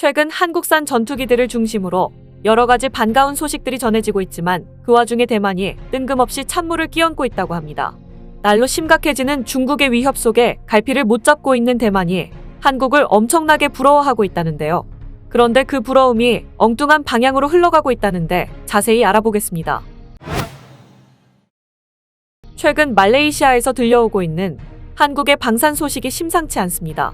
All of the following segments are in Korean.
최근 한국산 전투기들을 중심으로 여러 가지 반가운 소식들이 전해지고 있지만 그 와중에 대만이 뜬금없이 찬물을 끼얹고 있다고 합니다. 날로 심각해지는 중국의 위협 속에 갈피를 못 잡고 있는 대만이 한국을 엄청나게 부러워하고 있다는데요. 그런데 그 부러움이 엉뚱한 방향으로 흘러가고 있다는데 자세히 알아보겠습니다. 최근 말레이시아에서 들려오고 있는 한국의 방산 소식이 심상치 않습니다.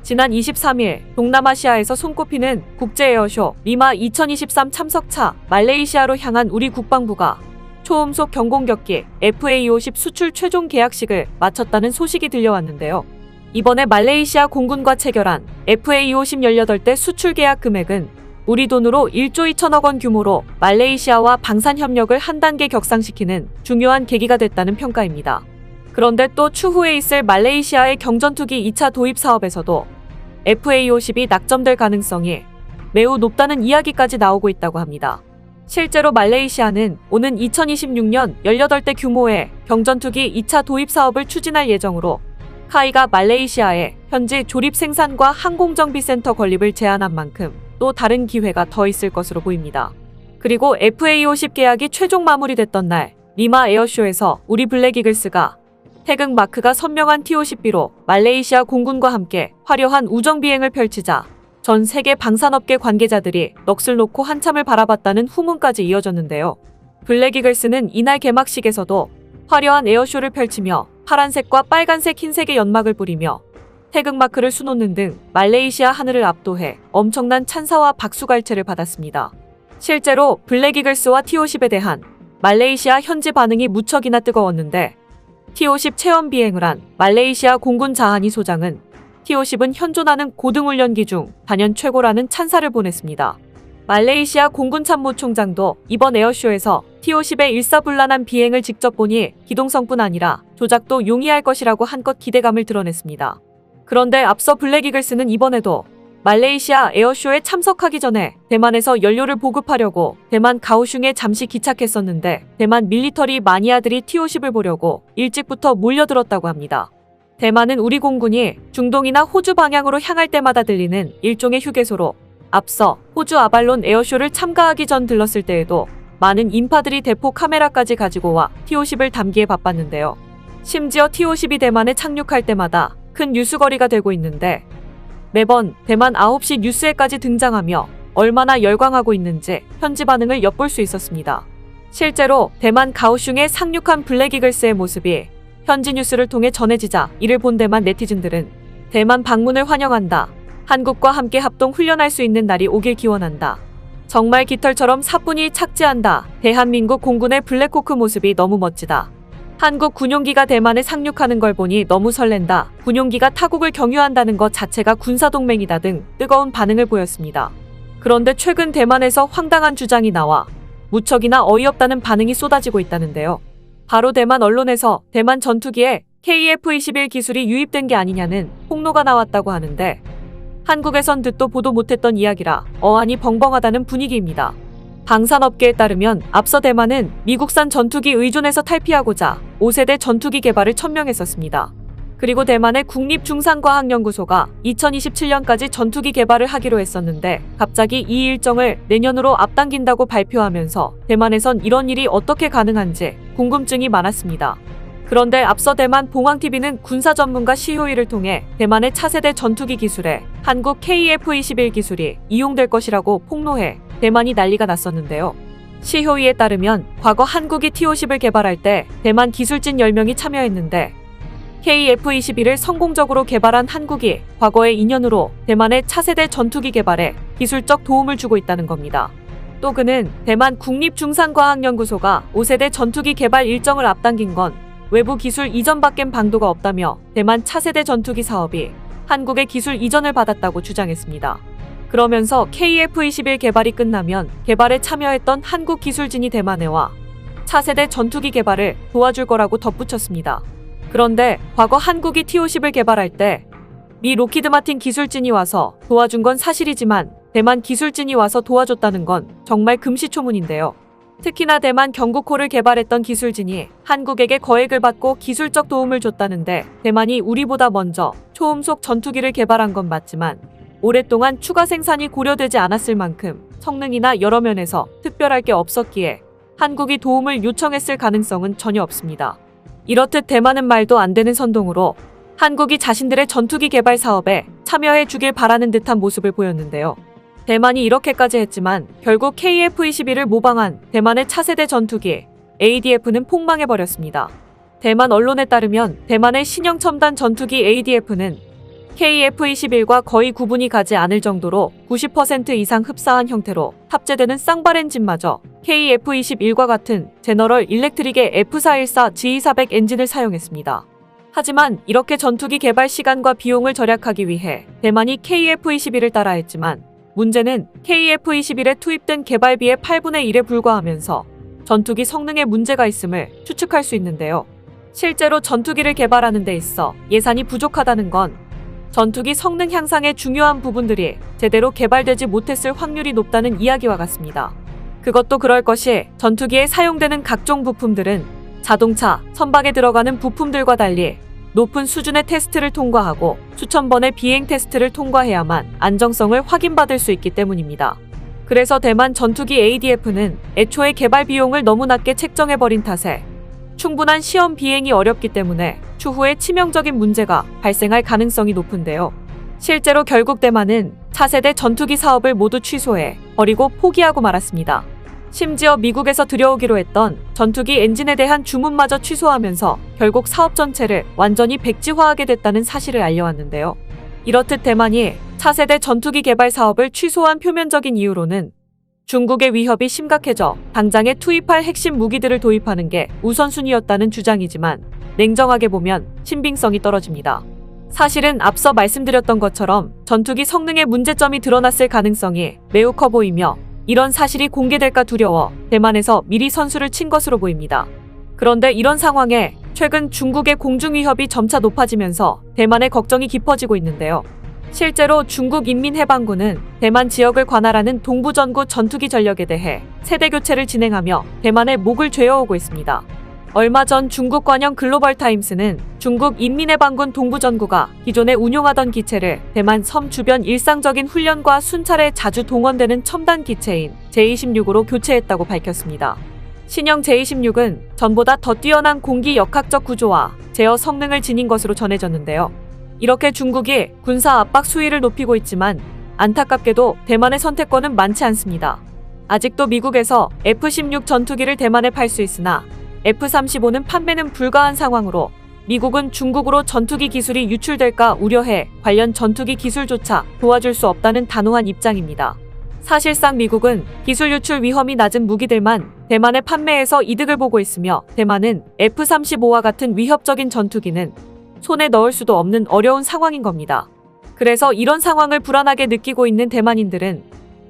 지난 23일 동남아시아에서 손꼽히는 국제에어쇼 리마 2023 참석차 말레이시아로 향한 우리 국방부가 초음속 경공격기 FA-50 수출 최종 계약식을 마쳤다는 소식이 들려왔는데요. 이번에 말레이시아 공군과 체결한 FA-50 18대 수출 계약 금액은 우리 돈으로 1조 2천억 원 규모로 말레이시아와 방산 협력을 한 단계 격상시키는 중요한 계기가 됐다는 평가입니다. 그런데 또 추후에 있을 말레이시아의 경전투기 2차 도입 사업에서도 FA-50이 낙점될 가능성이 매우 높다는 이야기까지 나오고 있다고 합니다. 실제로 말레이시아는 오는 2026년 18대 규모의 경전투기 2차 도입 사업을 추진할 예정으로 카이가 말레이시아에 현지 조립 생산과 항공정비센터 건립을 제안한 만큼 또 다른 기회가 더 있을 것으로 보입니다. 그리고 FA-50 계약이 최종 마무리됐던 날 리마 에어쇼에서 우리 블랙이글스가 태극 마크가 선명한 T-50B로 말레이시아 공군과 함께 화려한 우정 비행을 펼치자 전 세계 방산업계 관계자들이 넋을 놓고 한참을 바라봤다는 후문까지 이어졌는데요. 블랙이글스는 이날 개막식에서도 화려한 에어쇼를 펼치며 파란색과 빨간색, 흰색의 연막을 뿌리며 태극마크를 수놓는 등 말레이시아 하늘을 압도해 엄청난 찬사와 박수갈채를 받았습니다. 실제로 블랙이글스와 T-50에 대한 말레이시아 현지 반응이 무척이나 뜨거웠는데 T-50 체험 비행을 한 말레이시아 공군 자하니 소장은 T-50은 현존하는 고등훈련기 중 단연 최고라는 찬사를 보냈습니다. 말레이시아 공군참모총장도 이번 에어쇼에서 T-50의 일사불란한 비행을 직접 보니 기동성뿐 아니라 조작도 용이할 것이라고 한껏 기대감을 드러냈습니다. 그런데 앞서 블랙이글스는 이번에도 말레이시아 에어쇼에 참석하기 전에 대만에서 연료를 보급하려고 대만 가오슝에 잠시 기착했었는데 대만 밀리터리 마니아들이 T-50을 보려고 일찍부터 몰려들었다고 합니다. 대만은 우리 공군이 중동이나 호주 방향으로 향할 때마다 들리는 일종의 휴게소로 앞서 호주 아발론 에어쇼를 참가하기 전 들렀을 때에도 많은 인파들이 대포 카메라까지 가지고 와 T-50을 담기에 바빴는데요. 심지어 T-50이 대만에 착륙할 때마다 큰 뉴스거리가 되고 있는데 매번 대만 9시 뉴스에까지 등장하며 얼마나 열광하고 있는지 현지 반응을 엿볼 수 있었습니다. 실제로 대만 가오슝에 상륙한 블랙이글스의 모습이 현지 뉴스를 통해 전해지자 이를 본 대만 네티즌들은 대만 방문을 환영한다. 한국과 함께 합동 훈련할 수 있는 날이 오길 기원한다. 정말 깃털처럼 사뿐히 착지한다. 대한민국 공군의 블랙호크 모습이 너무 멋지다. 한국 군용기가 대만에 상륙하는 걸 보니 너무 설렌다. 군용기가 타국을 경유한다는 것 자체가 군사동맹이다 등 뜨거운 반응을 보였습니다. 그런데 최근 대만에서 황당한 주장이 나와 무척이나 어이없다는 반응이 쏟아지고 있다는데요. 바로 대만 언론에서 대만 전투기에 KF-21 기술이 유입된 게 아니냐는 폭로가 나왔다고 하는데 한국에선 듣도 보도 못했던 이야기라 어안이 벙벙하다는 분위기입니다. 방산업계에 따르면 앞서 대만은 미국산 전투기 의존에서 탈피하고자 5세대 전투기 개발을 천명했었습니다. 그리고 대만의 국립중상과학연구소가 2027년까지 전투기 개발을 하기로 했었는데 갑자기 이 일정을 내년으로 앞당긴다고 발표하면서 대만에선 이런 일이 어떻게 가능한지 궁금증이 많았습니다. 그런데 앞서 대만 봉황TV는 군사 전문가 시효이를 통해 대만의 차세대 전투기 기술에 한국 KF-21 기술이 이용될 것이라고 폭로해 대만이 난리가 났었는데요. 시효이에 따르면 과거 한국이 T-50을 개발할 때 대만 기술진 10명이 참여했는데 KF-21을 성공적으로 개발한 한국이 과거의 인연으로 대만의 차세대 전투기 개발에 기술적 도움을 주고 있다는 겁니다. 또 그는 대만 국립중상과학연구소가 5세대 전투기 개발 일정을 앞당긴 건 외부 기술 이전밖엔 방도가 없다며 대만 차세대 전투기 사업이 한국의 기술 이전을 받았다고 주장했습니다. 그러면서 KF-21 개발이 끝나면 개발에 참여했던 한국 기술진이 대만에 와 차세대 전투기 개발을 도와줄 거라고 덧붙였습니다. 그런데 과거 한국이 T-50을 개발할 때 미 로키드 마틴 기술진이 와서 도와준 건 사실이지만 대만 기술진이 와서 도와줬다는 건 정말 금시초문인데요. 특히나 대만 경국호를 개발했던 기술진이 한국에게 거액을 받고 기술적 도움을 줬다는데 대만이 우리보다 먼저 초음속 전투기를 개발한 건 맞지만 오랫동안 추가 생산이 고려되지 않았을 만큼 성능이나 여러 면에서 특별할 게 없었기에 한국이 도움을 요청했을 가능성은 전혀 없습니다. 이렇듯 대만은 말도 안 되는 선동으로 한국이 자신들의 전투기 개발 사업에 참여해 주길 바라는 듯한 모습을 보였는데요. 대만이 이렇게까지 했지만 결국 KF-21을 모방한 대만의 차세대 전투기 ADF는 폭망해버렸습니다. 대만 언론에 따르면 대만의 신형 첨단 전투기 ADF는 KF-21과 거의 구분이 가지 않을 정도로 90% 이상 흡사한 형태로 탑재되는 쌍발 엔진마저 KF-21과 같은 제너럴 일렉트릭의 F414 G400 엔진을 사용했습니다. 하지만 이렇게 전투기 개발 시간과 비용을 절약하기 위해 대만이 KF-21을 따라했지만 문제는 KF-21에 투입된 개발비의 8분의 1에 불과하면서 전투기 성능에 문제가 있음을 추측할 수 있는데요. 실제로 전투기를 개발하는 데 있어 예산이 부족하다는 건 전투기 성능 향상의 중요한 부분들이 제대로 개발되지 못했을 확률이 높다는 이야기와 같습니다. 그것도 그럴 것이 전투기에 사용되는 각종 부품들은 자동차, 선박에 들어가는 부품들과 달리 높은 수준의 테스트를 통과하고 수천 번의 비행 테스트를 통과해야만 안정성을 확인받을 수 있기 때문입니다. 그래서 대만 전투기 ADF는 애초에 개발 비용을 너무 낮게 책정해버린 탓에 충분한 시험 비행이 어렵기 때문에 추후에 치명적인 문제가 발생할 가능성이 높은데요. 실제로 결국 대만은 차세대 전투기 사업을 모두 취소해 버리고 포기하고 말았습니다. 심지어 미국에서 들여오기로 했던 전투기 엔진에 대한 주문마저 취소하면서 결국 사업 전체를 완전히 백지화하게 됐다는 사실을 알려왔는데요. 이렇듯 대만이 차세대 전투기 개발 사업을 취소한 표면적인 이유로는 중국의 위협이 심각해져 당장에 투입할 핵심 무기들을 도입하는 게 우선순위였다는 주장이지만 냉정하게 보면 신빙성이 떨어집니다. 사실은 앞서 말씀드렸던 것처럼 전투기 성능의 문제점이 드러났을 가능성이 매우 커 보이며 이런 사실이 공개될까 두려워 대만에서 미리 선수를 친 것으로 보입니다. 그런데 이런 상황에 최근 중국의 공중 위협이 점차 높아지면서 대만의 걱정이 깊어지고 있는데요. 실제로 중국 인민해방군은 대만 지역을 관할하는 동부전구 전투기 전력에 대해 세대 교체를 진행하며 대만의 목을 죄어오고 있습니다. 얼마 전 중국 관영 글로벌타임스는 중국 인민해방군 동부전구가 기존에 운용하던 기체를 대만 섬 주변 일상적인 훈련과 순찰에 자주 동원되는 첨단 기체인 J-26으로 교체했다고 밝혔습니다. 신형 J-26은 전보다 더 뛰어난 공기 역학적 구조와 제어 성능을 지닌 것으로 전해졌는데요. 이렇게 중국이 군사 압박 수위를 높이고 있지만 안타깝게도 대만의 선택권은 많지 않습니다. 아직도 미국에서 F-16 전투기를 대만에 팔 수 있으나 F-35는 판매는 불가한 상황으로 미국은 중국으로 전투기 기술이 유출될까 우려해 관련 전투기 기술조차 도와줄 수 없다는 단호한 입장입니다. 사실상 미국은 기술 유출 위험이 낮은 무기들만 대만에 판매해서 이득을 보고 있으며 대만은 F-35와 같은 위협적인 전투기는 손에 넣을 수도 없는 어려운 상황인 겁니다. 그래서 이런 상황을 불안하게 느끼고 있는 대만인들은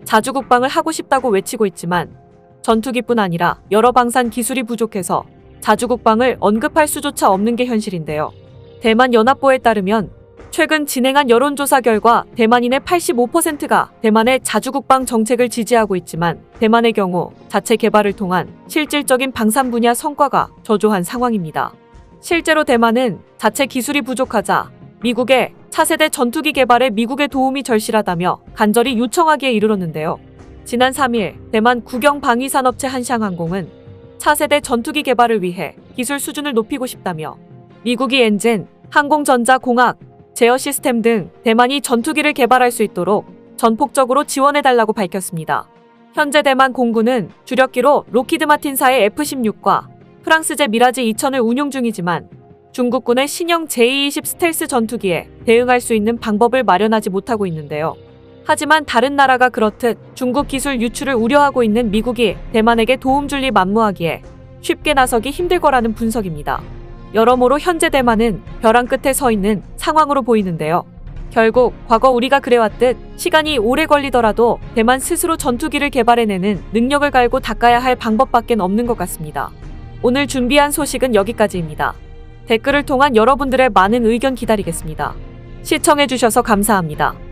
자주국방을 하고 싶다고 외치고 있지만 전투기뿐 아니라 여러 방산 기술이 부족해서 자주국방을 언급할 수조차 없는 게 현실인데요. 대만 연합보에 따르면 최근 진행한 여론조사 결과 대만인의 85%가 대만의 자주국방 정책을 지지하고 있지만 대만의 경우 자체 개발을 통한 실질적인 방산 분야 성과가 저조한 상황입니다. 실제로 대만은 자체 기술이 부족하자 미국의 차세대 전투기 개발에 미국의 도움이 절실하다며 간절히 요청하기에 이르렀는데요. 지난 3일 대만 국영방위산업체 한샹항공은 차세대 전투기 개발을 위해 기술 수준을 높이고 싶다며 미국이 엔진, 항공전자공학, 제어 시스템 등 대만이 전투기를 개발할 수 있도록 전폭적으로 지원해달라고 밝혔습니다. 현재 대만 공군은 주력기로 로키드 마틴사의 F-16과 프랑스제 미라지 2000을 운용 중이지만 중국군의 신형 J-20 스텔스 전투기에 대응할 수 있는 방법을 마련하지 못하고 있는데요. 하지만 다른 나라가 그렇듯 중국 기술 유출을 우려하고 있는 미국이 대만에게 도움 줄 리 만무하기에 쉽게 나서기 힘들 거라는 분석입니다. 여러모로 현재 대만은 벼랑 끝에 서 있는 상황으로 보이는데요. 결국 과거 우리가 그래왔듯 시간이 오래 걸리더라도 대만 스스로 전투기를 개발해내는 능력을 갈고 닦아야 할 방법밖엔 없는 것 같습니다. 오늘 준비한 소식은 여기까지입니다. 댓글을 통한 여러분들의 많은 의견 기다리겠습니다. 시청해주셔서 감사합니다.